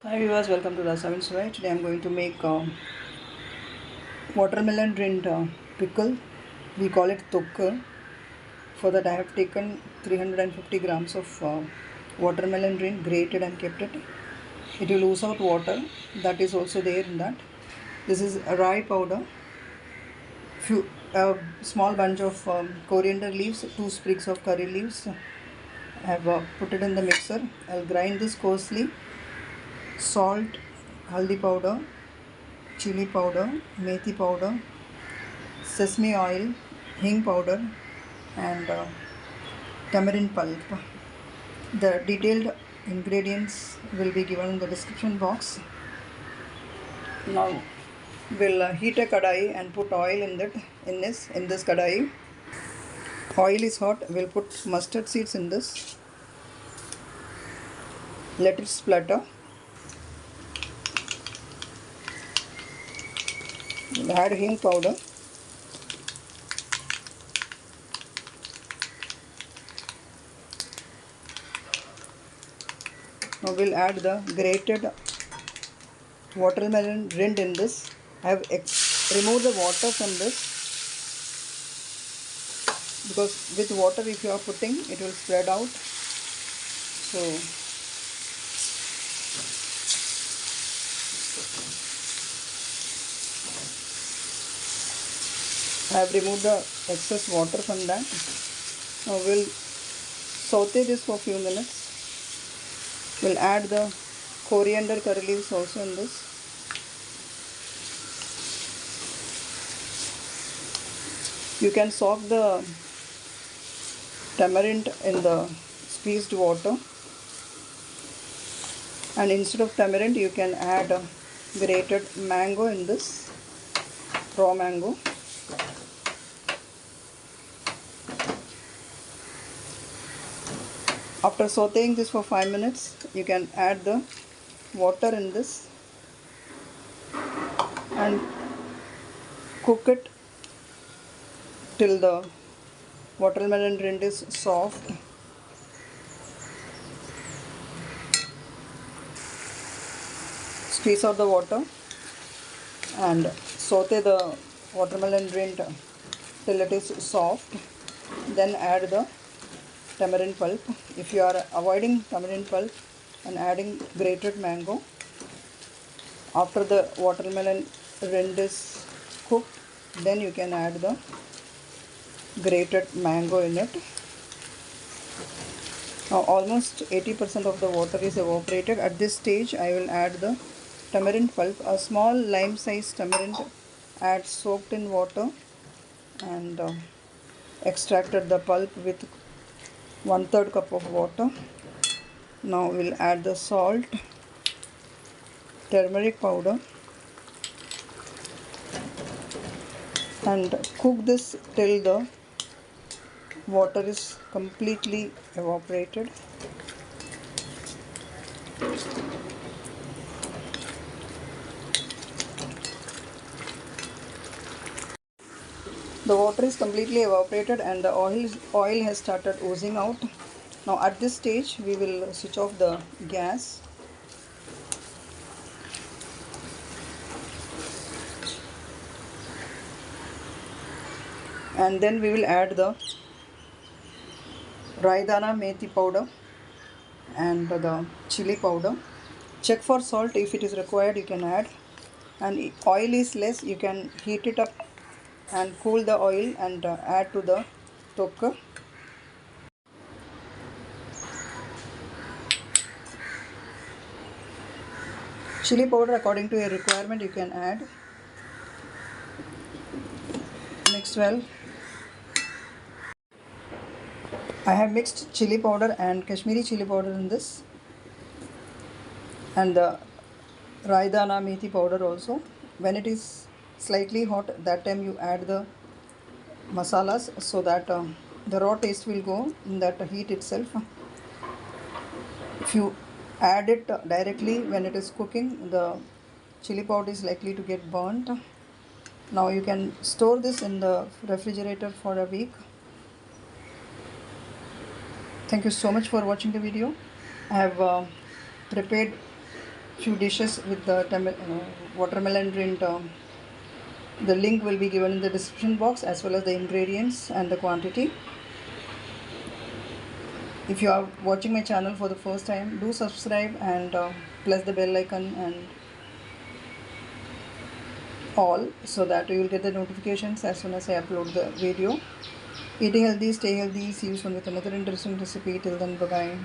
Hi viewers, welcome to Rasavinsuvai. Today I am going to make watermelon rind pickle. We call it Thokku. For that I have taken 350 grams of watermelon rind, grated and kept it. It will lose out water. That is also there in that. This is a rye powder. A small bunch of coriander leaves, 2 sprigs of curry leaves. I have put it in the mixer. I'll grind this coarsely. Salt, haldi powder, chili powder, methi powder, sesame oil, hing powder, and tamarind pulp. The detailed ingredients will be given in the description box. Now we'll heat a kadai and put oil in this kadai. Oil is hot. We'll put mustard seeds in this. Let it splutter. We'll add hing powder. Now we'll add the grated watermelon rind in this. I have removed the water from this because with water if you are putting it will spread out. So I have removed the excess water from that. Now we'll saute this for a few minutes. We'll add the coriander curry leaves also in this. You can soak the tamarind in the squeezed water, and instead of tamarind you can add grated mango in this, raw mango. After sauteing this for 5 minutes, you can add the water in this and cook it till the watermelon rind is soft. Squeeze out the water and saute the watermelon rind till it is soft. Then add the tamarind pulp. If you are avoiding tamarind pulp and adding grated mango, after the watermelon rind is cooked, then you can add the grated mango in it. Now almost 80% of the water is evaporated. At this stage I will add the tamarind pulp, a small lime sized tamarind, add soaked in water and extracted the pulp with 1/3 cup of water. Now we'll add the salt, turmeric powder, and cook this till the water is completely evaporated. The water is completely evaporated and the oil has started oozing out. Now at this stage we will switch off the gas. And then we will add the raidana methi powder and the chili powder. Check for salt. If it is required you can add, and if oil is less you can heat it up and cool the oil and add to the thokku. Chili powder according to your requirement you can add. Mix well. I have mixed chili powder and Kashmiri chili powder in this, and the raidana methi powder also. When it is slightly hot, that time you add the masalas so that the raw taste will go in that heat itself. If you add it directly when it is cooking, the chili powder is likely to get burnt. Now you can store this in the refrigerator for a week. Thank you so much for watching the video. I have prepared few dishes with the watermelon rind. The link will be given in the description box, as well as the ingredients and the quantity. If you are watching my channel for the first time, do subscribe and press the bell icon and all, so that you will get the notifications as soon as I upload the video. Eating healthy, stay healthy. See you soon with another interesting recipe. Till then, bye bye.